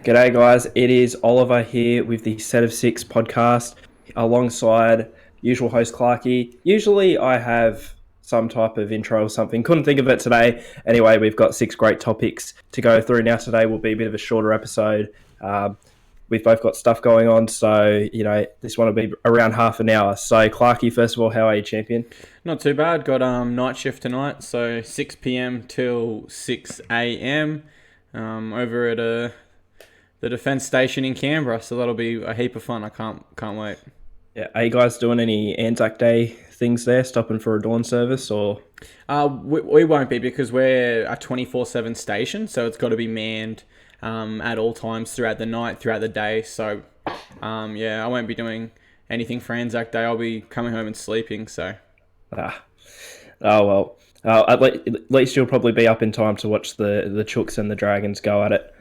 G'day, guys. It is Oliver here with the Set of Six podcast alongside usual host Clarkey. Usually, I have some type of intro or something. Couldn't think of it today. Anyway, we've got six great topics to go through. Now, today will be a bit of a shorter episode. We've both got stuff going on, so this one will be around half an hour. So, Clarkey, first of all, how are you, champion? Not too bad. Got night shift tonight, so 6 p.m. till 6 a.m. Over at the defence station in Canberra. So that'll be a heap of fun. I can't wait. Yeah, are you guys doing any Anzac Day things there? Stopping for a dawn service or? We won't be because we're a 24/7 station, so it's got to be manned at all times throughout the night, throughout the day. So I won't be doing anything for Anzac Day. I'll be coming home and sleeping. So. Oh well. At least you'll probably be up in time to watch the Chooks and the Dragons go at it.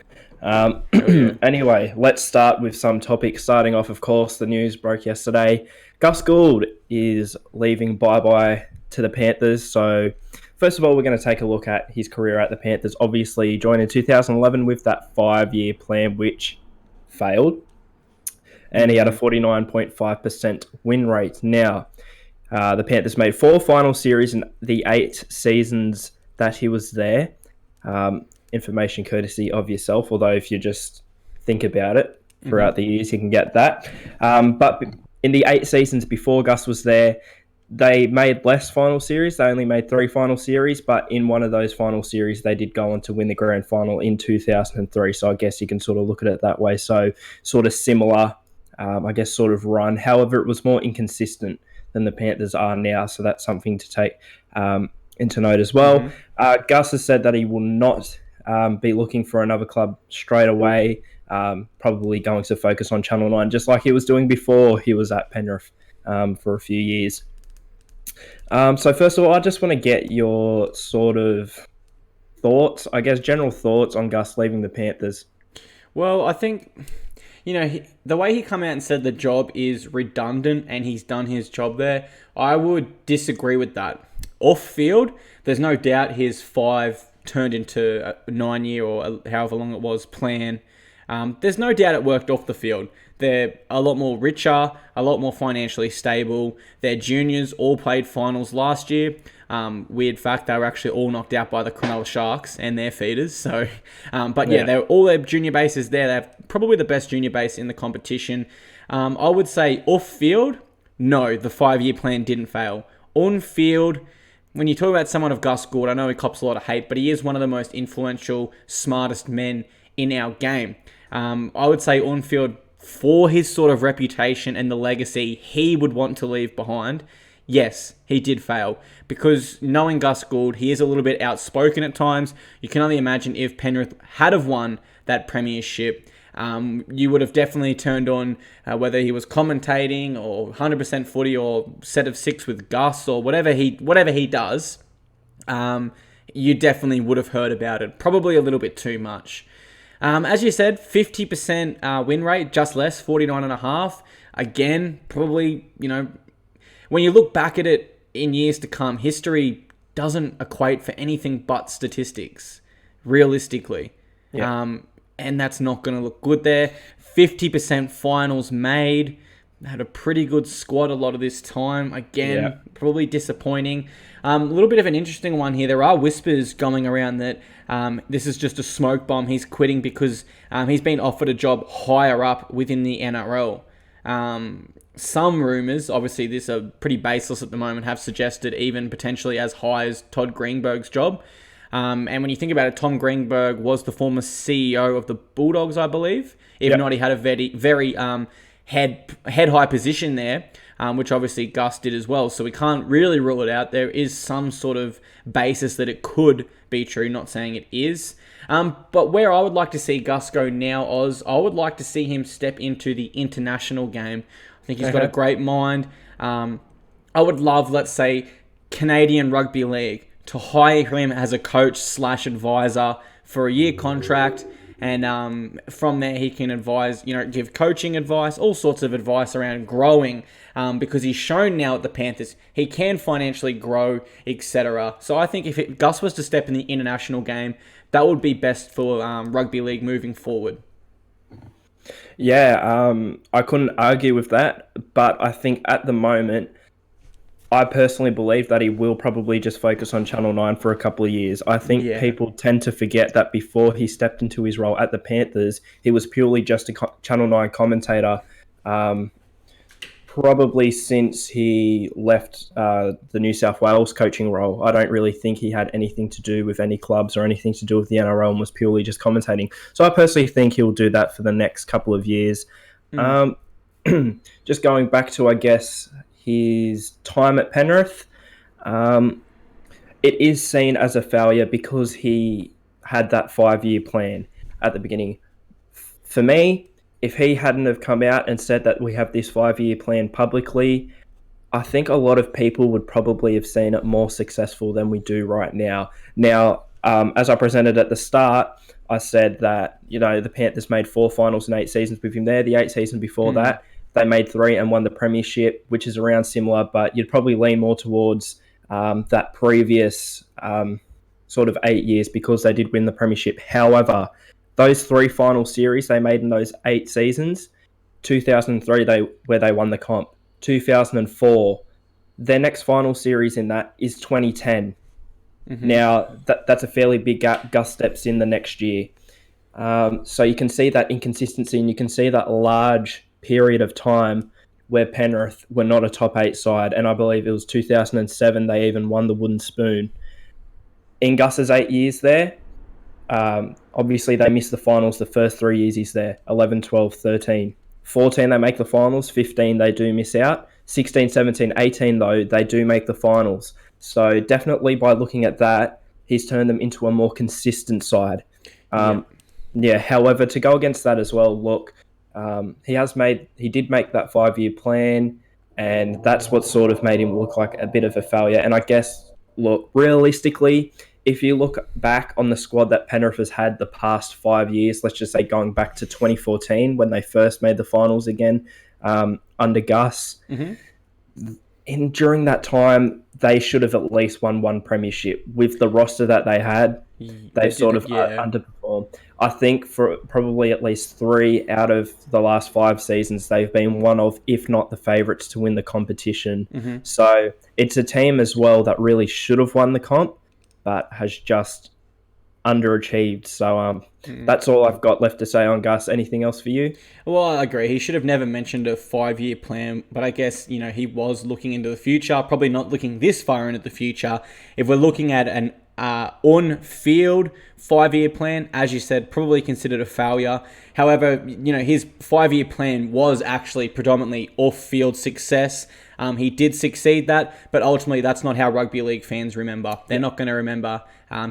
Anyway, let's start with some topics. Starting off, of course, the news broke yesterday. Gus Gould is leaving bye-bye to the Panthers. So, first of all, we're going to take a look at his career at the Panthers. Obviously, he joined in 2011 with that 5-year plan, which failed. And he had a 49.5% win rate. Now, the Panthers made 4 final series in the 8 seasons that he was there. Information courtesy of yourself, although if you just think about it throughout the years, you can get that. But in the 8 seasons before Gus was there, they made less final series. They only made 3 final series, but in one of those final series, they did go on to win the grand final in 2003. So I guess you can sort of look at it that way. So sort of similar, sort of run. However, it was more inconsistent than the Panthers are now. So that's something to take into note as well. Gus has said that he will not be looking for another club straight away, probably going to focus on Channel 9, just like he was doing before he was at Penrith for a few years. So first of all, I just want to get your sort of thoughts, I guess general thoughts on Gus leaving the Panthers. Well, I think, the way he come out and said the job is redundant and he's done his job there, I would disagree with that. Off field, there's no doubt his 5 turned into a 9-year or however long it was plan. There's no doubt it worked off the field. They're a lot more richer, a lot more financially stable. Their juniors all played finals last year. Weird fact, they were actually all knocked out by the Cronulla Sharks and their feeders. So, they're all their junior bases there. They have probably the best junior base in the competition. I would say off field, no, the 5-year plan didn't fail. On field, when you talk about someone of Gus Gould, I know he cops a lot of hate, but he is one of the most influential, smartest men in our game. I would say on field, for his sort of reputation and the legacy he would want to leave behind, yes, he did fail. Because knowing Gus Gould, he is a little bit outspoken at times. You can only imagine if Penrith had have won that premiership, you would have definitely turned on whether he was commentating or 100% footy or set of 6 with Gus or whatever he does. You definitely would have heard about it. Probably a little bit too much. As you said, 50% win rate, just less, 49.5. Again, probably, when you look back at it in years to come, history doesn't equate for anything but statistics, realistically. Yeah. And that's not going to look good there. 50% finals made. Had a pretty good squad a lot of this time. Again, Probably disappointing. A little bit of an interesting one here. There are whispers going around that this is just a smoke bomb. He's quitting because he's been offered a job higher up within the NRL. Some rumours, obviously this are pretty baseless at the moment, have suggested even potentially as high as Todd Greenberg's job. And when you think about it, Tom Greenberg was the former CEO of the Bulldogs, I believe. Even though he had a very head-high position there, which obviously Gus did as well. So we can't really rule it out. There is some sort of basis that it could be true, not saying it is. But where I would like to see Gus go now, Oz, I would like to see him step into the international game. I think he's got a great mind. I would love, let's say, Canadian Rugby League to hire him as a coach/advisor for a year contract. And from there, he can advise, give coaching advice, all sorts of advice around growing, because he's shown now at the Panthers he can financially grow, etc. So I think if Gus was to step in the international game, that would be best for rugby league moving forward. Yeah, I couldn't argue with that, but I think at the moment, I personally believe that he will probably just focus on Channel 9 for a couple of years. I think Yeah. people tend to forget that before he stepped into his role at the Panthers, he was purely just a Channel 9 commentator. Um, Probably since he left the New South Wales coaching role, I don't really think he had anything to do with any clubs or anything to do with the NRL and was purely just commentating. So I personally think he'll do that for the next couple of years. Mm. Um, just going back to, I guess, his time at Penrith, um, it is seen as a failure because he had that 5 year plan at the beginning. For me, if he hadn't have come out and said that we have this 5 year plan publicly, I think a lot of people would probably have seen it more successful than we do right now. Now, as I presented at the start, I said that the Panthers made 4 finals in 8 seasons with him there. The 8 season before Mm. that, they made 3 and won the premiership, which is around similar, but you'd probably lean more towards that previous sort of 8 years because they did win the premiership. However, those 3 final series they made in those 8 seasons, 2003 where they won the comp, 2004 their next final series in that is 2010. Mm-hmm. Now that's a fairly big gap. Gus steps in the next year, so you can see that inconsistency and you can see that large period of time where Penrith were not a top 8 side, and I believe it was 2007 they even won the wooden spoon. In Gus's 8 years there, obviously, they missed the finals the first 3 years he's there 11, 12, 13. 14, they make the finals. 15, they do miss out. 16, 17, 18, though, they do make the finals. So, definitely by looking at that, he's turned them into a more consistent side. Yeah. Yeah, however, to go against that as well, look, he did make that 5 year plan, and that's what sort of made him look like a bit of a failure. And I guess, look, realistically, if you look back on the squad that Penrith has had the past 5 years, let's just say going back to 2014 when they first made the finals again under Gus, Mm-hmm. during that time they should have at least won one premiership with the roster that they had. They They've did sort it, of yeah. underperformed. I think for probably at least 3 out of the last 5 seasons, they've been one of, if not the favourites to win the competition. Mm-hmm. So it's a team as well that really should have won the comp, but has just underachieved. So that's all I've got left to say on Gus. Anything else for you? Well, I agree. He should have never mentioned a 5 year plan, but I guess, he was looking into the future, probably not looking this far into the future. If we're looking at an on-field 5 year plan, as you said, probably considered a failure. However, his 5 year plan was actually predominantly off-field success. He did succeed that, but ultimately that's not how rugby league fans remember. They're not going to remember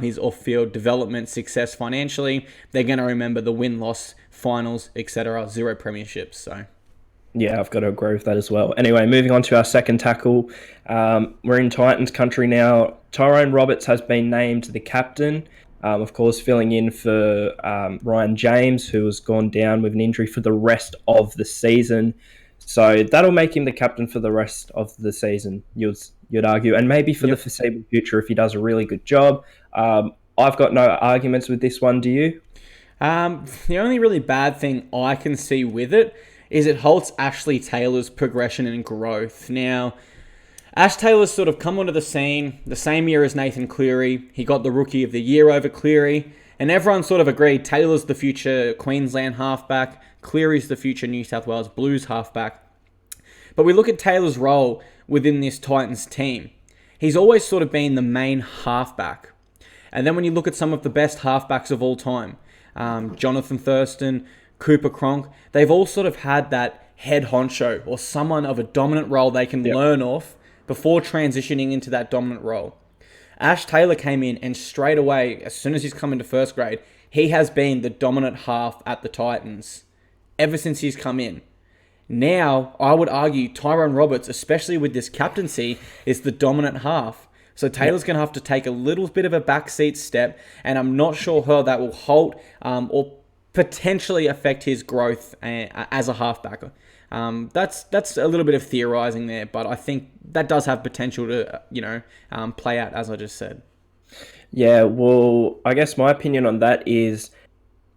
his off-field development success financially. They're going to remember the win-loss, finals, etc. 0 premierships. So. Yeah, I've got to agree with that as well. Anyway, moving on to our second tackle. We're in Titans country now. Tyrone Roberts has been named the captain, of course, filling in for Ryan James, who has gone down with an injury for the rest of the season. So that'll make him the captain for the rest of the season, you'd argue, and maybe for the foreseeable future if he does a really good job. I've got no arguments with this one, do you? The only really bad thing I can see with it is it halts Ashley Taylor's progression and growth. Now, Ash Taylor's sort of come onto the scene the same year as Nathan Cleary. He got the Rookie of the Year over Cleary, and everyone sort of agreed Taylor's the future Queensland halfback, Cleary's the future New South Wales Blues halfback. But we look at Taylor's role within this Titans team. He's always sort of been the main halfback. And then when you look at some of the best halfbacks of all time, Jonathan Thurston, Cooper Cronk, they've all sort of had that head honcho or someone of a dominant role they can learn off before transitioning into that dominant role. Ash Taylor came in and straight away, as soon as he's come into first grade, he has been the dominant half at the Titans ever since he's come in. Now, I would argue Tyrone Roberts, especially with this captaincy, is the dominant half. So Taylor's going to have to take a little bit of a backseat step, and I'm not sure how that will halt or potentially affect his growth as a halfback. That's a little bit of theorizing there, but I think that does have potential to play out as I just said. Yeah, well, I guess my opinion on that is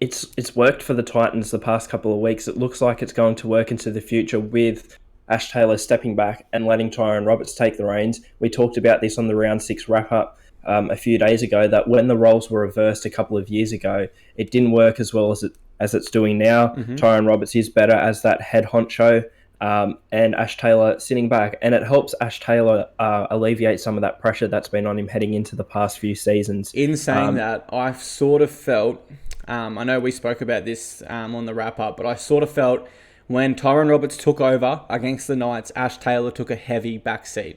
it's worked for the Titans the past couple of weeks. It looks like it's going to work into the future with Ash Taylor stepping back and letting Tyrone Roberts take the reins. We talked about this on the round 6 wrap up a few days ago, that when the roles were reversed a couple of years ago, it didn't work as well as it's doing now. Tyrone Roberts is better as that head honcho, and Ash Taylor sitting back, and it helps Ash Taylor alleviate some of that pressure that's been on him heading into the past few seasons. In saying that, I've sort of felt, I know we spoke about this on the wrap-up, but I sort of felt when Tyrone Roberts took over against the Knights, Ash Taylor took a heavy backseat.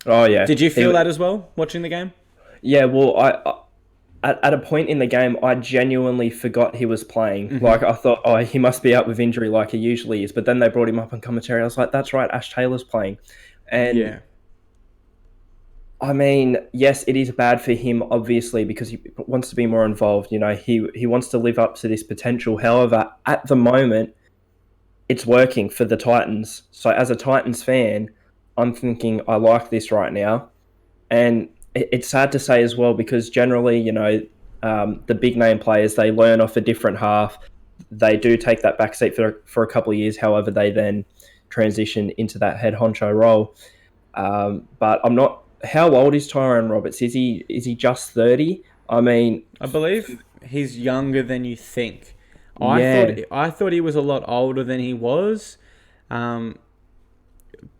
Oh, yeah. Did you feel that as well, watching the game? Yeah, well, at a point in the game, I genuinely forgot he was playing. Like, I thought, oh, he must be out with injury like he usually is. But then they brought him up on commentary. I was like, that's right, Ash Taylor's playing. And Yeah. I mean, yes, it is bad for him, obviously, because he wants to be more involved. You know, he wants to live up to this potential. However, at the moment, it's working for the Titans. So as a Titans fan, I'm thinking I like this right now. And it's sad to say as well, because generally, you know, the big name players, they learn off a different half. They do take that backseat for a couple of years. However, they then transition into that head honcho role. But I'm not. How old is Tyrone Roberts? Is he just 30? I mean, I believe he's younger than you think. Yeah. I thought he was a lot older than he was.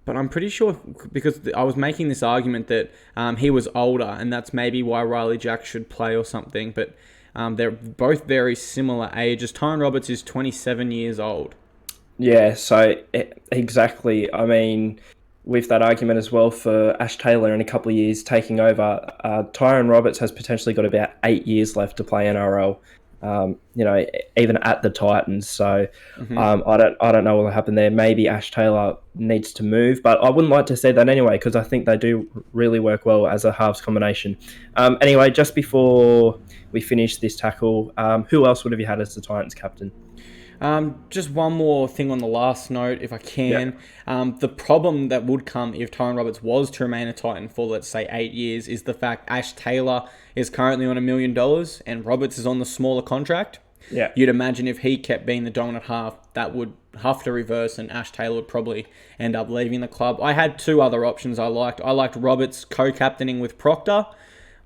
But I'm pretty sure, because I was making this argument that he was older, and that's maybe why Riley Jack should play or something. But they're both very similar ages. Tyrone Roberts is 27 years old. Yeah, so exactly. I mean, with that argument as well for Ash Taylor in a couple of years taking over, Tyrone Roberts has potentially got about 8 years left to play NRL. You know, even at the Titans. So I don't know what will happen there. Maybe Ash Taylor needs to move, but I wouldn't like to say that anyway, because I think they do really work well as a halves combination. Anyway, just before we finish this tackle, who else would have you had as the Titans captain? Just one more thing on the last note, if I can. The problem that would come if Tyrone Roberts was to remain a Titan for, let's say, 8 years, is the fact Ash Taylor is currently on $1 million and Roberts is on the smaller contract. Yeah. You'd imagine if he kept being the dominant half, that would have to reverse, and Ash Taylor would probably end up leaving the club. I had two other options I liked. I liked Roberts co-captaining with Proctor.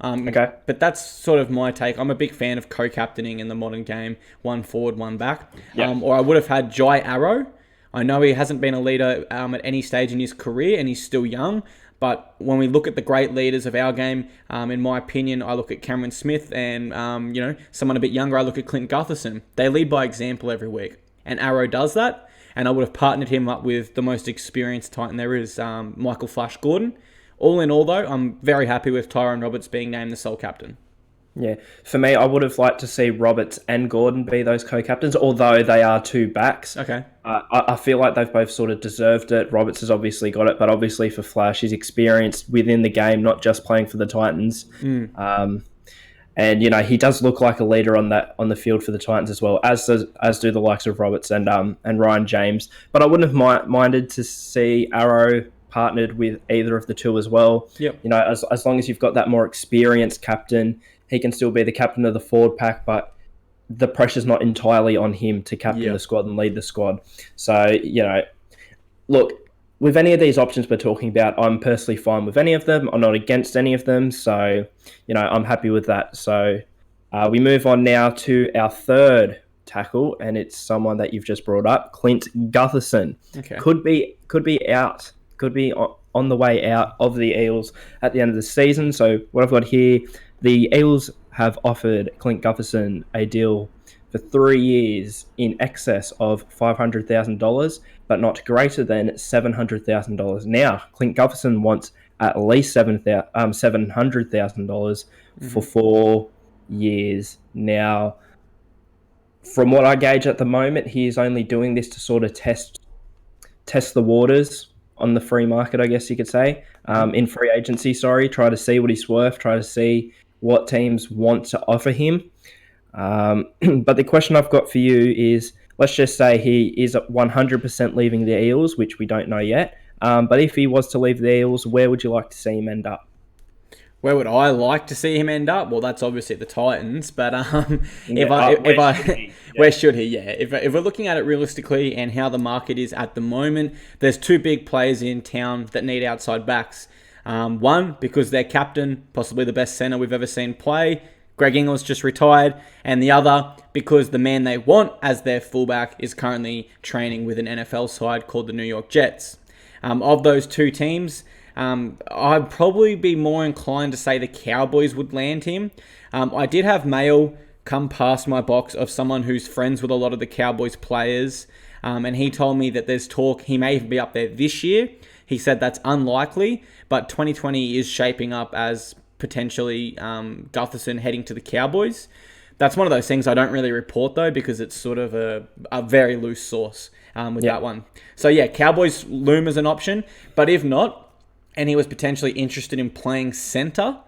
Okay. But that's sort of my take. I'm a big fan of co-captaining in the modern game, one forward, one back. Yeah. Or I would have had Jai Arrow. I know he hasn't been a leader at any stage in his career, and he's still young. But when we look at the great leaders of our game, in my opinion, I look at Cameron Smith and, someone a bit younger, I look at Clint Gutherson. They lead by example every week. And Arrow does that. And I would have partnered him up with the most experienced Titan there is, Michael Flash Gordon. All in all, though, I'm very happy with Tyrone Roberts being named the sole captain. Yeah, for me, I would have liked to see Roberts and Gordon be those co-captains, although they are two backs. Okay. I feel like they've both sort of deserved it. Roberts has obviously got it, but obviously for Flash, he's experienced within the game, not just playing for the Titans. And you know, he does look like a leader on the field for the Titans as well, as do the likes of Roberts and Ryan James. But I wouldn't have minded to see Arrow partnered with either of the two as well. Yep. You know, as long as you've got that more experienced captain, he can still be the captain of the forward pack, but the pressure's not entirely on him to captain the squad and lead the squad. So, you know, look, with any of these options we're talking about, I'm personally fine with any of them. I'm not against any of them. So, you know, I'm happy with that. So we move on now to our third tackle, and it's someone that you've just brought up, Clint Gutherson. Okay. Could be out. Could be on the way out of the Eels at the end of the season. So what I've got here, the Eels have offered Clint Gutherson a deal for 3 years in excess of $500,000, but not greater than $700,000. Now, Clint Gutherson wants at least $700,000 for 4 years. Now, from what I gauge at the moment, he is only doing this to sort of test the waters on the free market, I guess you could say, in free agency, try to see what he's worth, try to see what teams want to offer him. But the question I've got for you is, let's just say he is 100% leaving the Eels, which we don't know yet. But if he was to leave the Eels, where would you like to see him end up? Where would I like to see him end up? Well, that's obviously the Titans. But if Yeah, I if where I should he? where Yeah. should he? Yeah. If we're looking at it realistically and how the market is at the moment, there's two big players in town that need outside backs. One because their captain, possibly the best center we've ever seen play, Greg Ingles just retired, and the other because the man they want as their fullback is currently training with an NFL side called the New York Jets. Of those two teams, I'd probably be more inclined to say the Cowboys would land him. I did have mail come past my box of someone who's friends with a lot of the Cowboys players, and he told me that there's talk he may even be up there this year. He said that's unlikely, but 2020 is shaping up as potentially Gutherson heading to the Cowboys. That's one of those things I don't really report, though, because it's sort of a very loose source with that one. So, yeah, Cowboys loom as an option. But if not, and he was potentially interested in playing centre,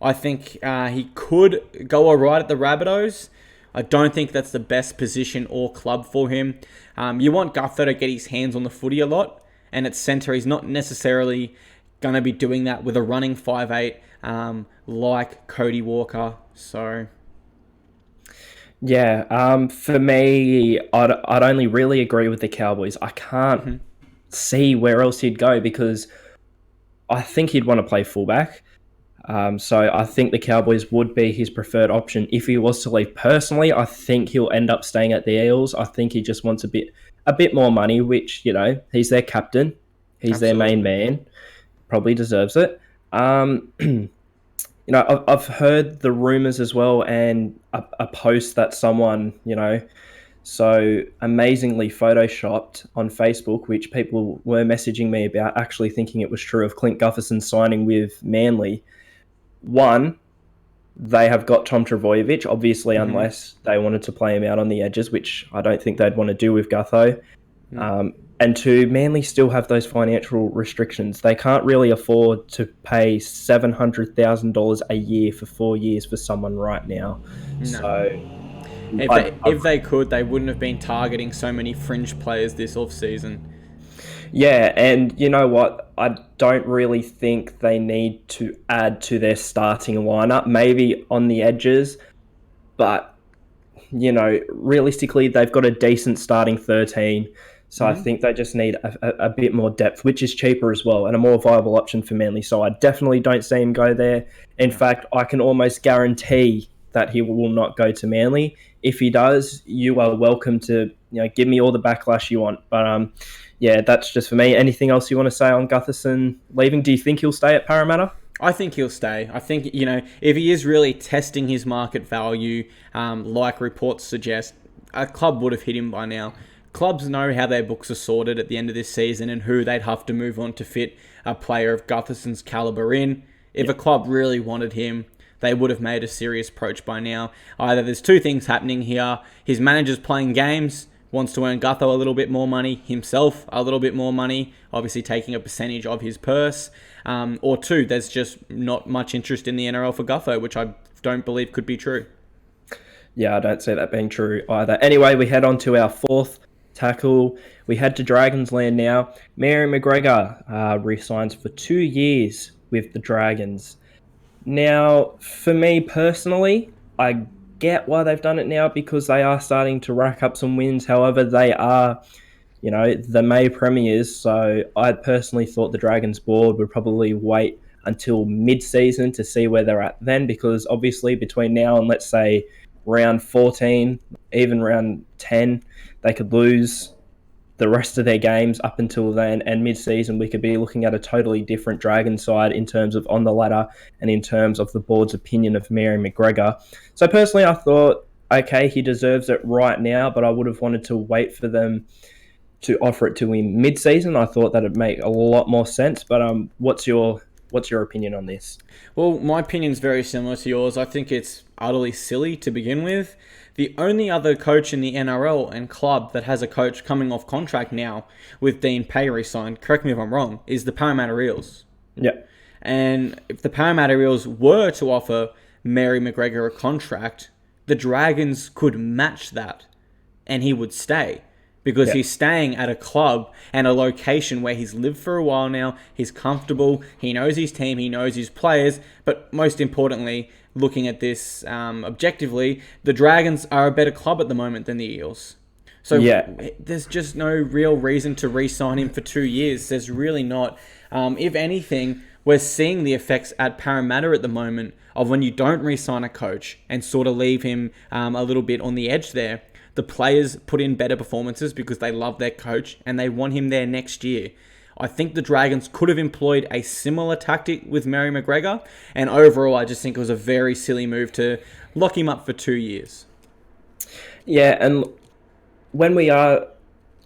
I think he could go all right at the Rabbitohs. I don't think that's the best position or club for him. You want Gutho to get his hands on the footy a lot, and at centre, he's not necessarily going to be doing that with a running 5'8", like Cody Walker. So... Yeah, for me, I'd only really agree with the Cowboys. I can't see where else he'd go because I think he'd want to play fullback. So I think the Cowboys would be his preferred option if he was to leave. Personally, I think he'll end up staying at the Eels. I think he just wants a bit more money, which, you know, he's their captain. He's their main man. Probably deserves it. You know, I've heard the rumors as well, and a post that someone, you know, so amazingly photoshopped on Facebook, which people were messaging me about, actually thinking it was true, of Clint Gutherson signing with Manly. One, they have got Tom Trbojevic, obviously, unless they wanted to play him out on the edges, which I don't think they'd want to do with Gutho. And two, Manly still have those financial restrictions. They can't really afford to pay $700,000 a year for 4 years for someone right now. No. So, if they could, they wouldn't have been targeting so many fringe players this off-season. yeah, and you know what? I don't really think they need to add to their starting lineup. Maybe on the edges, but you know, realistically, they've got a decent starting 13. So I think they just need a bit more depth, which is cheaper as well and a more viable option for Manly. So I definitely don't see him go there. In fact, I can almost guarantee that he will not go to Manly. If he does, you are welcome to, you know, give me all the backlash you want. But yeah, that's just for me. Anything else you want to say on Gutherson leaving? Do you think he'll stay at Parramatta? I think he'll stay. I think, you know, if he is really testing his market value, like reports suggest, a club would have hit him by now. Clubs know how their books are sorted at the end of this season and who they'd have to move on to fit a player of Gutherson's caliber in. If a club really wanted him, they would have made a serious approach by now. Either there's two things happening here. His manager's playing games, wants to earn Gutho a little bit more money, himself a little bit more money, obviously taking a percentage of his purse. Or two, there's just not much interest in the NRL for Gutho, which I don't believe could be true. Yeah, I don't see that being true either. Anyway, we head on to our fourth tackle. We head to Dragons Land now. Mary McGregor re-signs for 2 years with the Dragons. Now, for me personally, I get why they've done it now because they are starting to rack up some wins. However, they are, you know, the May premiers. So I personally thought the Dragons board would probably wait until mid-season to see where they're at then, because obviously between now and, let's say, round 14, even round 10, they could lose the rest of their games up until then, and mid-season we could be looking at a totally different Dragon side in terms of on the ladder and in terms of the board's opinion of Mary McGregor. So personally, I thought, okay, he deserves it right now, but I would have wanted to wait for them to offer it to him mid-season. I thought that would make a lot more sense, but what's your opinion on this? Well, my opinion is very similar to yours. I think it's utterly silly to begin with. The only other coach in the NRL and club that has a coach coming off contract now with Dean Pay re-signed, correct me if I'm wrong, is the Parramatta Eels. Yeah. And if the Parramatta Eels were to offer Mary McGregor a contract, the Dragons could match that and he would stay. because Yeah. he's staying at a club and a location where he's lived for a while now. He's comfortable. He knows his team. He knows his players. But most importantly, looking at this objectively, the Dragons are a better club at the moment than the Eels. So Yeah. there's just no real reason to re-sign him for 2 years. There's really not. If anything, we're seeing the effects at Parramatta at the moment of when you don't re-sign a coach and sort of leave him a little bit on the edge there. The players put in better performances because they love their coach and they want him there next year. I think the Dragons could have employed a similar tactic with Mary McGregor, and overall I just think it was a very silly move to lock him up for 2 years. Yeah, and when we are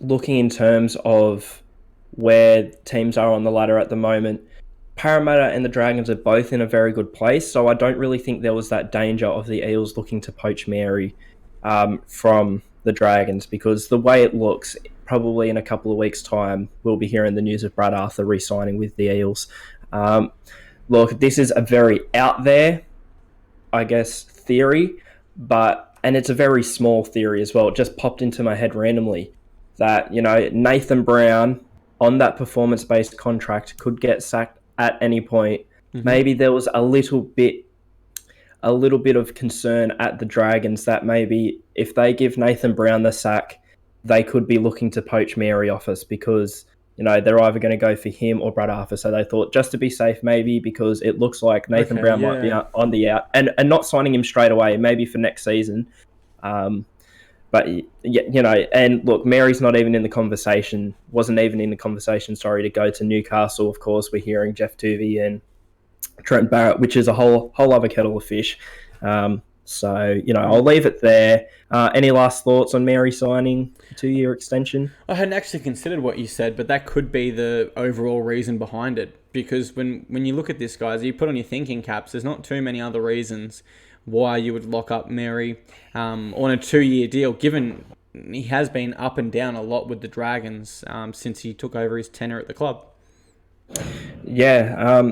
looking in terms of where teams are on the ladder at the moment, Parramatta and the Dragons are both in a very good place, so I don't really think there was that danger of the Eels looking to poach Mary from the Dragons, because the way it looks, probably in a couple of weeks' time, we'll be hearing the news of Brad Arthur re-signing with the Eels. Look, this is a very out there, I guess, theory, and it's a very small theory as well. It just popped into my head randomly that, Nathan Brown on that performance-based contract could get sacked at any point. Mm-hmm. Maybe there was a little bit of concern at the Dragons that maybe if they give Nathan Brown the sack, they could be looking to poach Mary off us, because they're either going to go for him or Brad Arthur. So they thought, just to be safe, maybe, because it looks like Nathan Brown might be on the out, and not signing him straight away, maybe for next season. But, and look, Mary's not even in the conversation, wasn't even in the conversation, to go to Newcastle. Of course, we're hearing Jeff Tuvey and Trent Barrett, which is a whole other kettle of fish. So, I'll leave it there. Any last thoughts on Mary signing a 2-year extension? I hadn't actually considered what you said, but that could be the overall reason behind it. Because when you look at this, guys, you put on your thinking caps, there's not too many other reasons why you would lock up Mary on a 2-year deal, given he has been up and down a lot with the Dragons since he took over his tenure at the club. Yeah,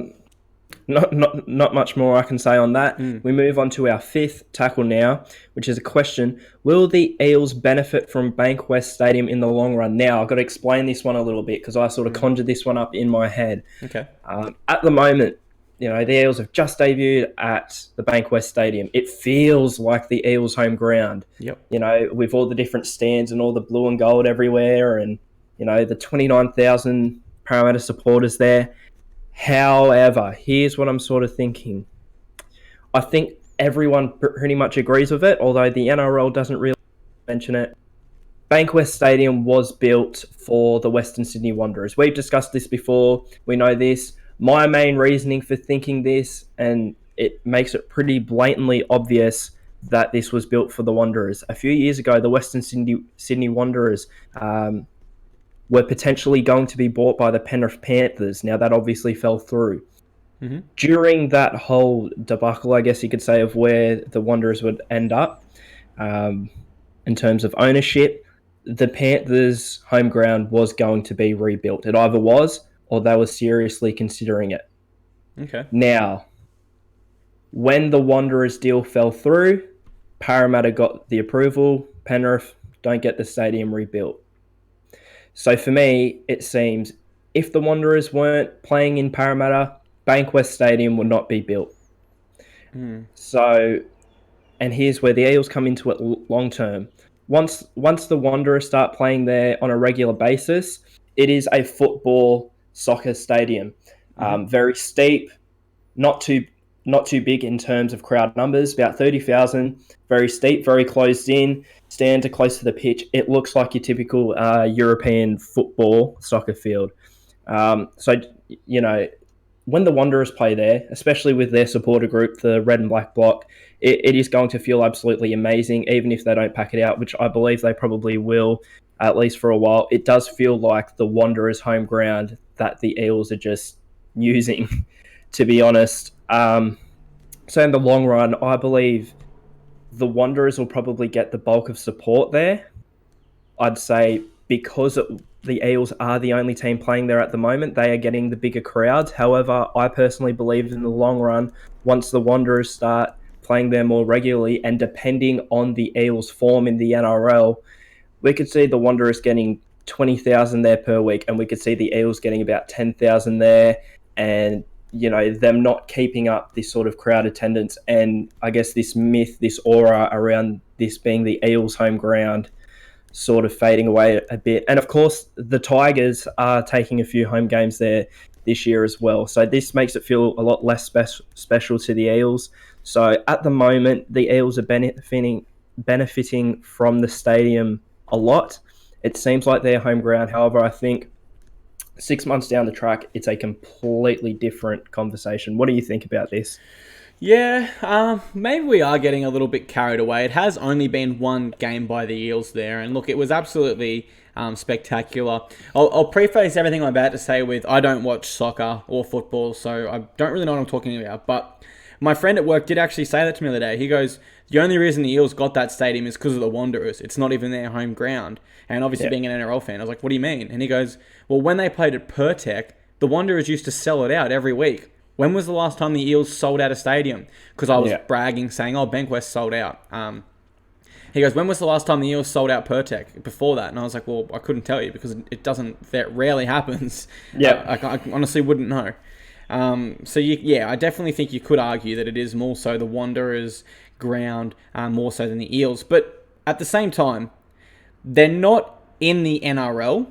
not much more I can say on that. We move on to our fifth tackle now, which is a question: will the Eels benefit from Bankwest Stadium in the long run? Now, I've got to explain this one a little bit because I sort of conjured this one up in my head. Okay. At the moment, the Eels have just debuted at the Bankwest Stadium. It feels like the Eels' home ground. Yep. With all the different stands and all the blue and gold everywhere, and the 29,000 Parramatta supporters there. However, here's what I'm sort of thinking. I think everyone pretty much agrees with it, although the NRL doesn't really mention it. Bankwest Stadium was built for the Western Sydney Wanderers. We've discussed this before. We know this. My main reasoning for thinking this, and it makes it pretty blatantly obvious that this was built for the Wanderers. A few years ago, the Western Sydney Wanderers were potentially going to be bought by the Penrith Panthers. Now, that obviously fell through. Mm-hmm. During that whole debacle, I guess you could say, of where the Wanderers would end up in terms of ownership, the Panthers' home ground was going to be rebuilt. It either was, or they were seriously considering it. Okay. Now, when the Wanderers deal fell through, Parramatta got the approval. Penrith don't get the stadium rebuilt. So for me, it seems if the Wanderers weren't playing in Parramatta, Bankwest Stadium would not be built. So, and here's where the Eels come into it long term. Once the Wanderers start playing there on a regular basis, it is a football soccer stadium. Very steep, not too big in terms of crowd numbers, about 30,000. Very steep, very closed in. Stands are close to the pitch. It looks like your typical European football soccer field. So, when the Wanderers play there, especially with their supporter group, the Red and Black Bloc, it is going to feel absolutely amazing, even if they don't pack it out, which I believe they probably will, at least for a while. It does feel like the Wanderers' home ground that the Eels are just using, to be honest. So in the long run, I believe the Wanderers will probably get the bulk of support there. I'd say because the Eels are the only team playing there at the moment, they are getting the bigger crowds. However, I personally believe in the long run, once the Wanderers start playing there more regularly, and depending on the Eels' form in the NRL, we could see the Wanderers getting 20,000 there per week, and we could see the Eels getting about 10,000 there, and them not keeping up this sort of crowd attendance, and I guess this myth, this aura around this being the Eels' home ground, sort of fading away a bit. And of course, the Tigers are taking a few home games there this year as well. So this makes it feel a lot less special to the Eels. So at the moment, the Eels are benefiting from the stadium a lot. It seems like their home ground. However, I think 6 months down the track, it's a completely different conversation. What do you think about this? Yeah, maybe we are getting a little bit carried away. It has only been one game by the Eels there, and look, it was absolutely spectacular. I'll preface everything I'm about to say with I don't watch soccer or football, so I don't really know what I'm talking about, but my friend at work did actually say that to me the other day. He goes, the only reason the Eels got that stadium is because of the Wanderers. It's not even their home ground. And obviously being an NRL fan, I was like, what do you mean? And he goes, well, when they played at Pertec, the Wanderers used to sell it out every week. When was the last time the Eels sold out a stadium? Because I was bragging, saying, oh, Bankwest sold out. He goes, when was the last time the Eels sold out Pertec? Before that. And I was like, well, I couldn't tell you because that rarely happens. Yeah. I honestly wouldn't know. I definitely think you could argue that it is more so the Wanderers' ground, more so than the Eels. But at the same time, they're not in the NRL,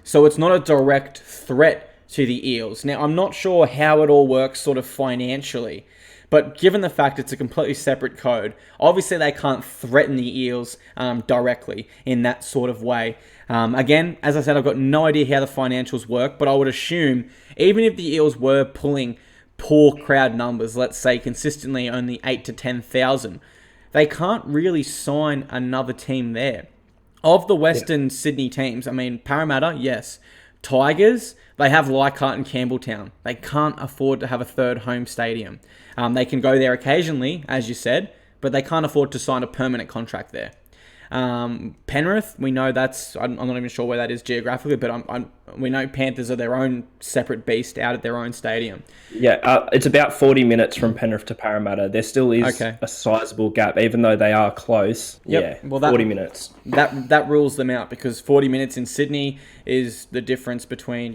so it's not a direct threat to the Eels. Now, I'm not sure how it all works sort of financially, but given the fact it's a completely separate code, obviously they can't threaten the Eels directly in that sort of way. Again, as I said, I've got no idea how the financials work, but I would assume even if the Eels were pulling poor crowd numbers, let's say consistently only 8 to 10,000, they can't really sign another team there. Of the Western Sydney teams, I mean, Parramatta, yes. Tigers, they have Leichhardt and Campbelltown. They can't afford to have a third home stadium. They can go there occasionally, as you said, but they can't afford to sign a permanent contract there. Penrith, we know I'm not even sure where that is geographically, but we know Panthers are their own separate beast out at their own stadium. Yeah, it's about 40 minutes from Penrith to Parramatta. There still is a sizable gap, even though they are close. Yep. Yeah, 40 minutes. That rules them out because 40 minutes in Sydney is the difference between,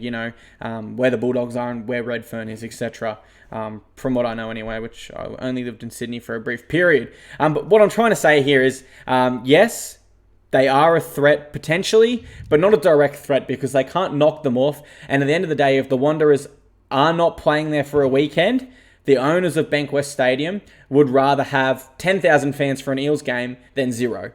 where the Bulldogs are and where Redfern is, etc. From what I know anyway, which I only lived in Sydney for a brief period. But what I'm trying to say here is, yes, they are a threat potentially, but not a direct threat because they can't knock them off. And at the end of the day, if the Wanderers are not playing there for a weekend, the owners of Bankwest Stadium would rather have 10,000 fans for an Eels game than 0.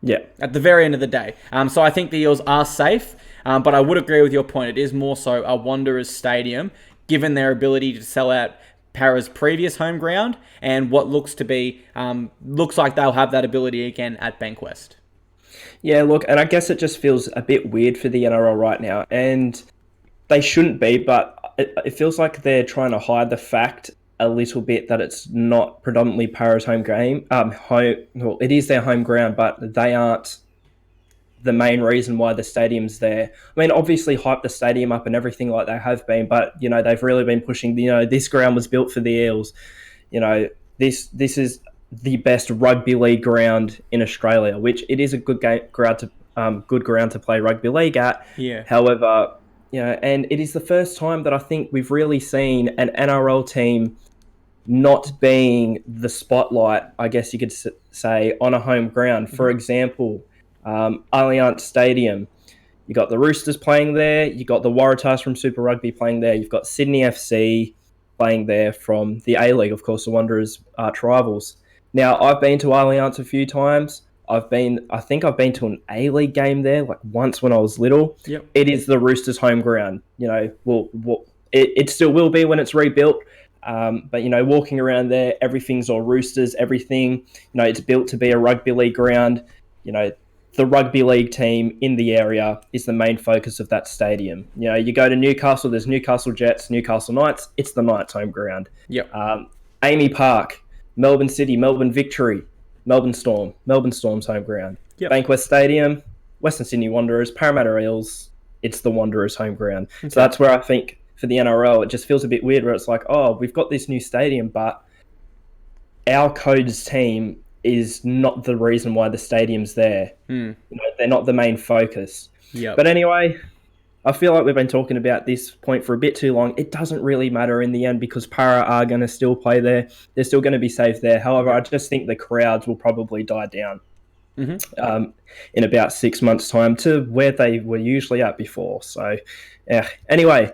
Yeah. At the very end of the day. So I think the Eels are safe, but I would agree with your point. It is more so a Wanderers stadium, given their ability to sell out Para's previous home ground and what looks like they'll have that ability again at Bankwest. Yeah, look, and I guess it just feels a bit weird for the NRL right now, and they shouldn't be, but it feels like they're trying to hide the fact a little bit that it's not predominantly Para's home game. Well, it is their home ground, but they aren't the main reason why the stadium's there. I mean, obviously hype the stadium up and everything like they have been, but, they've really been pushing, this ground was built for the Eels. This is the best rugby league ground in Australia, which it is a good ground to play rugby league at. Yeah. However, and it is the first time that I think we've really seen an NRL team not being the spotlight, I guess you could say, on a home ground. For example, Allianz Stadium, you got the Roosters playing there, you got the Waratahs from Super Rugby playing there, you've got Sydney FC playing there from the A-League, of course, the Wanderers' arch rivals. Now, I've been to Allianz a few times. I think I've been to an A-League game there, like once when I was little. Yep. It is the Roosters' home ground. It still will be when it's rebuilt. But walking around there, everything's all Roosters. Everything, it's built to be a rugby league ground. The rugby league team in the area is the main focus of that stadium. You go to Newcastle, there's Newcastle Jets, Newcastle Knights. It's the Knights' home ground. Yep. Amy Park, Melbourne City, Melbourne Victory, Melbourne Storm's home ground. Yep. Bankwest Stadium, Western Sydney Wanderers, Parramatta Eels, it's the Wanderers' home ground. Okay. So that's where I think for the NRL, it just feels a bit weird where it's like, oh, we've got this new stadium, but our code's team is not the reason why the stadium's there. They're not the main focus. Yep. But anyway, I feel like we've been talking about this point for a bit too long. It doesn't really matter in the end because Para are going to still play there. They're still going to be safe there. However, I just think the crowds will probably die down in about 6 months' time to where they were usually at before. So, yeah. Anyway,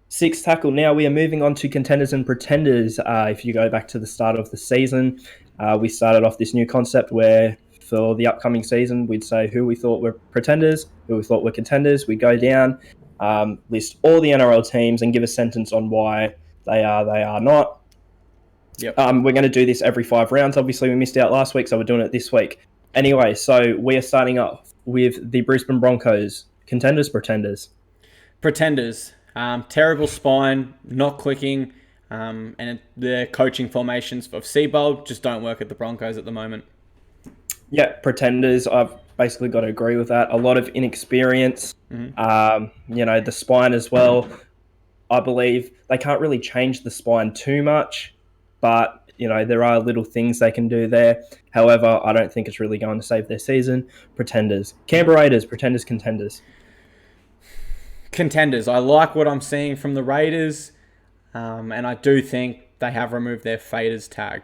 sixth tackle. Now we are moving on to contenders and pretenders. If you go back to the start of the season, we started off this new concept where for the upcoming season, we'd say who we thought were pretenders, who we thought were contenders. We'd go down, list all the NRL teams and give a sentence on why they are not. Yep. We're going to do this every 5 rounds. Obviously, we missed out last week, so we're doing it this week. Anyway, so we are starting off with the Brisbane Broncos. Contenders, pretenders? Pretenders. Terrible spine, not clicking, and the coaching formations of Seabold just don't work at the Broncos at the moment. Yeah, pretenders. I've basically got to agree with that. A lot of inexperience. The spine as well. I believe they can't really change the spine too much, but there are little things they can do there. However, I don't think it's really going to save their season. Pretenders. Canberra Raiders, pretenders, contenders. Contenders. I like what I'm seeing from the Raiders, and I do think they have removed their faders tag.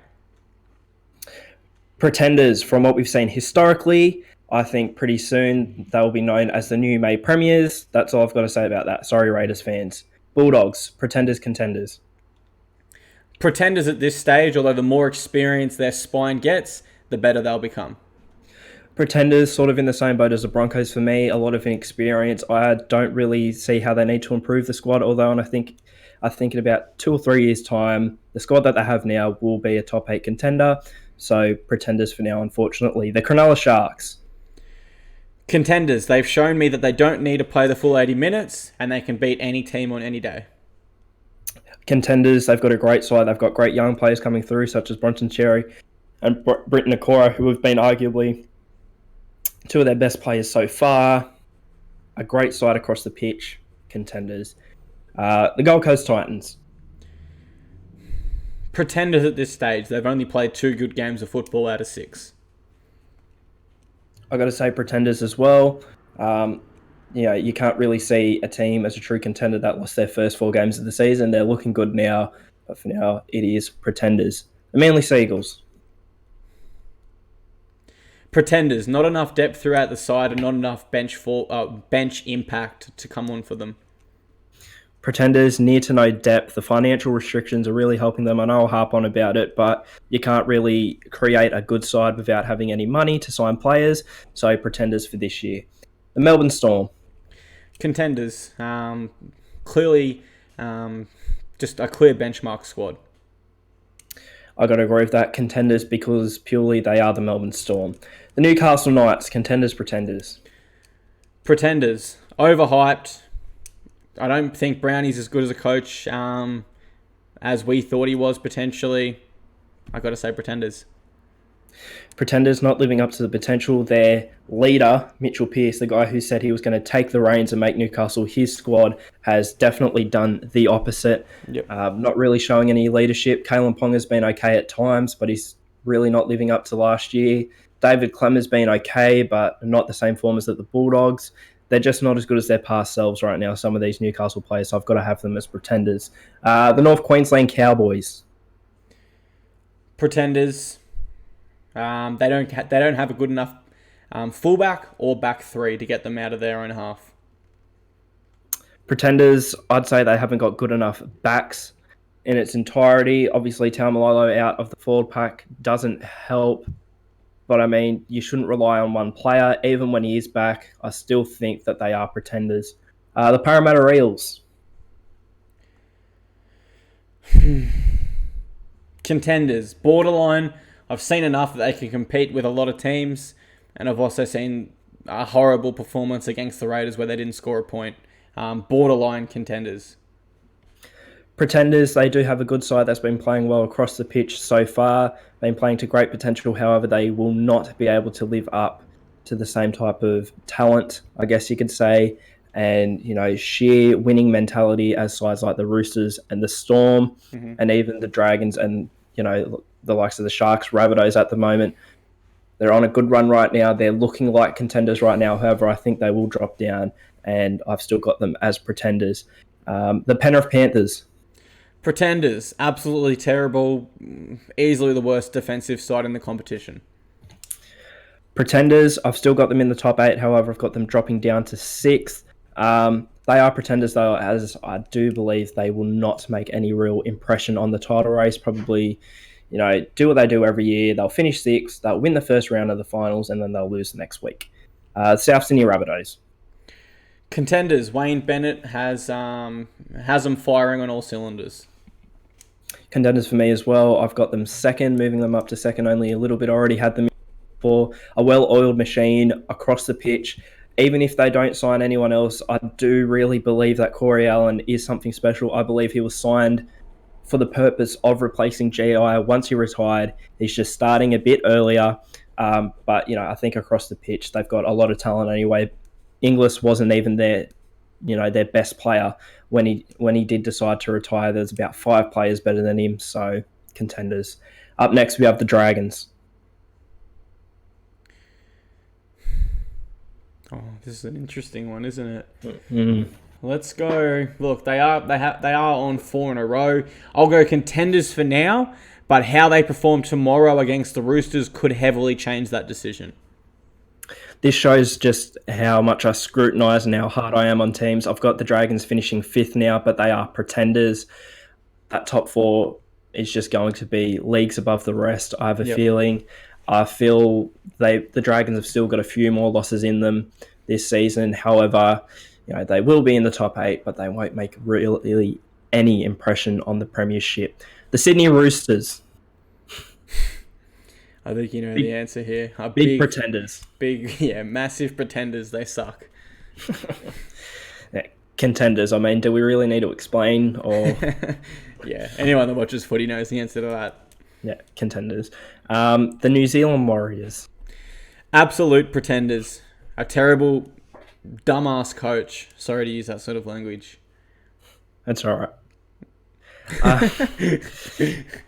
Pretenders, from what we've seen historically, I think pretty soon they'll be known as the new May Premiers. That's all I've got to say about that. Sorry, Raiders fans. Bulldogs, pretenders, contenders. Pretenders at this stage, although the more experience their spine gets, the better they'll become. Pretenders, sort of in the same boat as the Broncos for me. A lot of inexperience. I don't really see how they need to improve the squad, although I think in about 2 or 3 years' time, the squad that they have now will be a top 8 contender. So pretenders for now, unfortunately. The Cronulla Sharks. Contenders. They've shown me that they don't need to play the full 80 minutes and they can beat any team on any day. Contenders, they've got a great side. They've got great young players coming through, such as Bronson Cherry and Britton Okora, who have been arguably 2 of their best players so far. A great side across the pitch. Contenders. The Gold Coast Titans. Pretenders at this stage. They've only played 2 good games of football out of 6. I got to say pretenders as well. You can't really see a team as a true contender that lost their first 4 games of the season. They're looking good now, but for now it is pretenders. The Manly Seagulls. Pretenders. Not enough depth throughout the side and not enough bench impact to come on for them. Pretenders, near to no depth. The financial restrictions are really helping them. I know I'll harp on about it, but you can't really create a good side without having any money to sign players. So pretenders for this year. The Melbourne Storm. Contenders. Clearly, just a clear benchmark squad. I got to agree with that. Contenders because purely they are the Melbourne Storm. The Newcastle Knights. Contenders, pretenders. Pretenders. Overhyped. I don't think Brownie's as good as a coach as we thought he was potentially. I got to say pretenders. Pretenders not living up to the potential. Their leader, Mitchell Pearce, the guy who said he was going to take the reins and make Newcastle his squad, has definitely done the opposite. Yep. Not really showing any leadership. Kalen Ponga's been okay at times, but he's really not living up to last year. David Clemmer's been okay, but not the same form as at the Bulldogs. They're just not as good as their past selves right now, some of these Newcastle players, so I've got to have them as pretenders. The North Queensland Cowboys. Pretenders. They don't have a good enough fullback or back 3 to get them out of their own half. Pretenders, I'd say they haven't got good enough backs in its entirety. Obviously, Taumalolo out of the forward pack doesn't help. But I mean, you shouldn't rely on one player. Even when he is back, I still think that they are pretenders. The Parramatta Eels. Contenders. Borderline. I've seen enough that they can compete with a lot of teams. And I've also seen a horrible performance against the Raiders where they didn't score a point. Borderline contenders. Pretenders, they do have a good side that's been playing well across the pitch so far, been playing to great potential. However, they will not be able to live up to the same type of talent, I guess you could say, and sheer winning mentality as sides like the Roosters and the Storm, and even the Dragons and the likes of the Sharks, Rabbitohs at the moment They're on a good run right now. They're looking like contenders right now. However, I think they will drop down, and I've still got them as pretenders. The Penrith Panthers. Pretenders, absolutely terrible, easily the worst defensive side in the competition. Pretenders, I've still got them in the top 8. However, I've got them dropping down to 6th. They are pretenders, though, as I do believe they will not make any real impression on the title race. Probably, do what they do every year. They'll finish 6th, they'll win the first round of the finals, and then they'll lose the next week. South Sydney Rabbitohs. Contenders, Wayne Bennett has them firing on all cylinders. Contenders for me as well. I've got them 2nd, moving them up to 2nd only a little bit. I already had them for a well-oiled machine across the pitch. Even if they don't sign anyone else, I do really believe that Corey Allen is something special. I believe he was signed for the purpose of replacing GI once he retired. He's just starting a bit earlier. But, I think across the pitch, they've got a lot of talent anyway. Inglis wasn't even their best player when he did decide to retire. There's about 5 players better than him, so contenders. Up next, we have the Dragons. Oh, this is an interesting one, isn't it? Mm. Let's go. Look, they are on 4 in a row. I'll go contenders for now, but how they perform tomorrow against the Roosters could heavily change that decision. This shows just how much I scrutinise and how hard I am on teams. I've got the Dragons finishing 5th now, but they are pretenders. That top 4 is just going to be leagues above the rest, I have a feeling. I feel the Dragons have still got a few more losses in them this season. However, they will be in the top 8, but they won't make really any impression on the premiership. The Sydney Roosters. I think you know the answer here. Big pretenders. Massive pretenders. They suck. Contenders. I mean, do we really need to explain? Or yeah, anyone that watches footy knows the answer to that. Yeah, contenders. The New Zealand Warriors. Absolute pretenders. A terrible, dumbass coach. Sorry to use that sort of language. That's all right.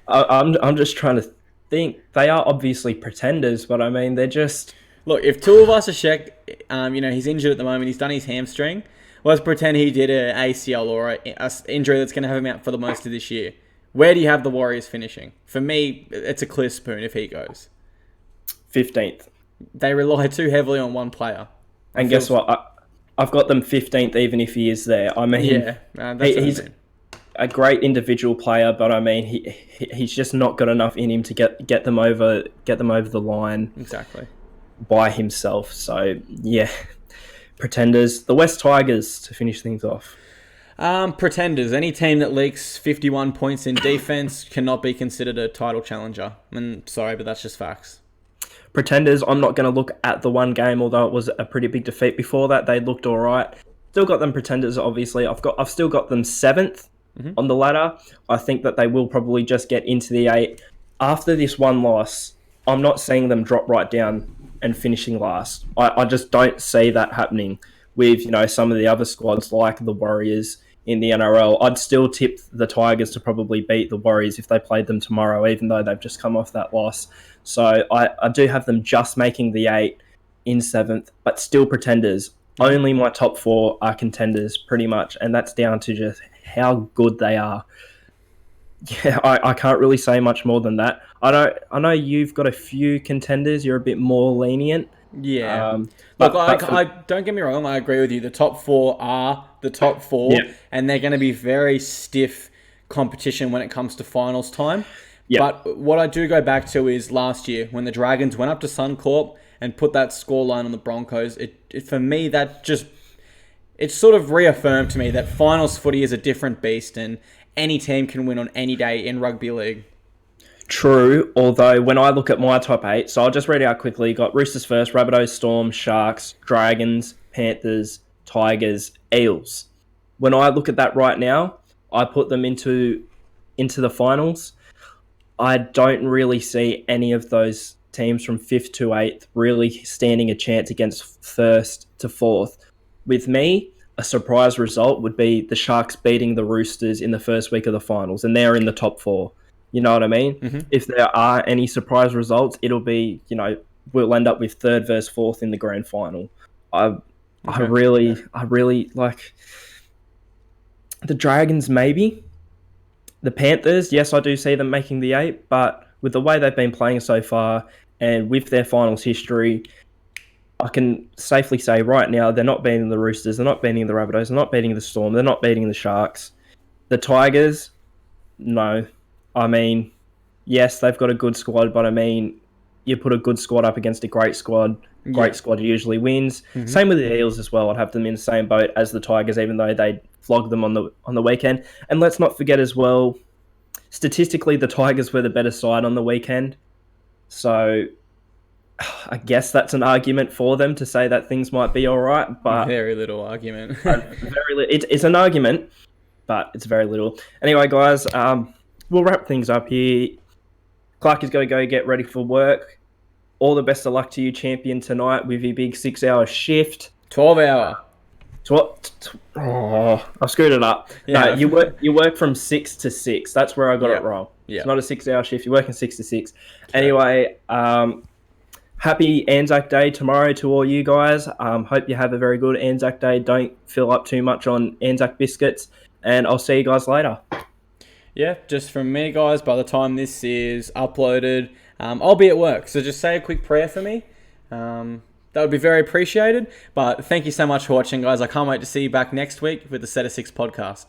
I'm just trying to think. They are obviously pretenders, but I mean, they're just... Look, if Tuivasa-Sheck, he's injured at the moment, he's done his hamstring, let's pretend he did an ACL or an injury that's going to have him out for the most of this year. Where do you have the Warriors finishing? For me, it's a clear spoon if he goes. 15th. They rely too heavily on one player. And guess what? I've got them 15th even if he is there. I mean, he's a great individual player, but I mean, he's just not got enough in him to get them over the line. Exactly. By himself. So, yeah. Pretenders. The West Tigers to finish things off. Pretenders. Any team that leaks 51 points in defense cannot be considered a title challenger. And sorry, but that's just facts. Pretenders. I'm not going to look at the one game, although it was a pretty big defeat before that. They looked all right. Still got them pretenders, obviously. I've still got them 7th on the ladder. I think that they will probably just get into the 8. After this one loss, I'm not seeing them drop right down and finishing last. I just don't see that happening with, some of the other squads like the Warriors in the NRL. I'd still tip the Tigers to probably beat the Warriors if they played them tomorrow, even though they've just come off that loss. So I do have them just making the 8 in 7th, but still pretenders. Only my top 4 are contenders, pretty much, and that's down to just how good they are. Yeah, I can't really say much more than that. I know you've got a few contenders. You're a bit more lenient. Yeah. I don't get me wrong. I agree with you. The top 4 are the top 4, and they're going to be very stiff competition when it comes to finals time. Yep. But what I do go back to is last year when the Dragons went up to Suncorp and put that scoreline on the Broncos. It for me, that just... It sort of reaffirmed to me that finals footy is a different beast and any team can win on any day in rugby league. True, although when I look at my top 8, so I'll just read it out quickly. You got Roosters first, Rabbitohs, Storm, Sharks, Dragons, Panthers, Tigers, Eels. When I look at that right now, I put them into the finals. I don't really see any of those teams from 5th to 8th really standing a chance against 1st to 4th. With me, a surprise result would be the Sharks beating the Roosters in the first week of the finals, and they're in the top 4. You know what I mean? Mm-hmm. If there are any surprise results, it'll be, we'll end up with third versus fourth in the grand final. I Okay. really like the Dragons, maybe. The Panthers, yes, I do see them making the 8, but with the way they've been playing so far and with their finals history, I can safely say right now they're not beating the Roosters, they're not beating the Rabbitohs, they're not beating the Storm, they're not beating the Sharks. The Tigers, no. I mean, yes, they've got a good squad, but I mean, you put a good squad up against a great squad. Great squad usually wins. Mm-hmm. Same with the Eels as well. I'd have them in the same boat as the Tigers, even though they flogged them on the weekend. And let's not forget as well, statistically, the Tigers were the better side on the weekend. So I guess that's an argument for them to say that things might be all right. But very little argument. It's an argument, but it's very little. Anyway, guys, we'll wrap things up here. Clark is going to go get ready for work. All the best of luck to you, champion, tonight with your big 6-hour shift. 12-hour. I screwed it up. Yeah. No, you work from 6 to 6. That's where I got it wrong. Yeah. It's not a 6-hour shift. You're working 6 to 6. Okay. Anyway, happy Anzac Day tomorrow to all you guys. Hope you have a very good Anzac Day. Don't fill up too much on Anzac biscuits. And I'll see you guys later. Yeah, just from me, guys, by the time this is uploaded, I'll be at work. So just say a quick prayer for me. That would be very appreciated. But thank you so much for watching, guys. I can't wait to see you back next week with the Set of 6 podcast.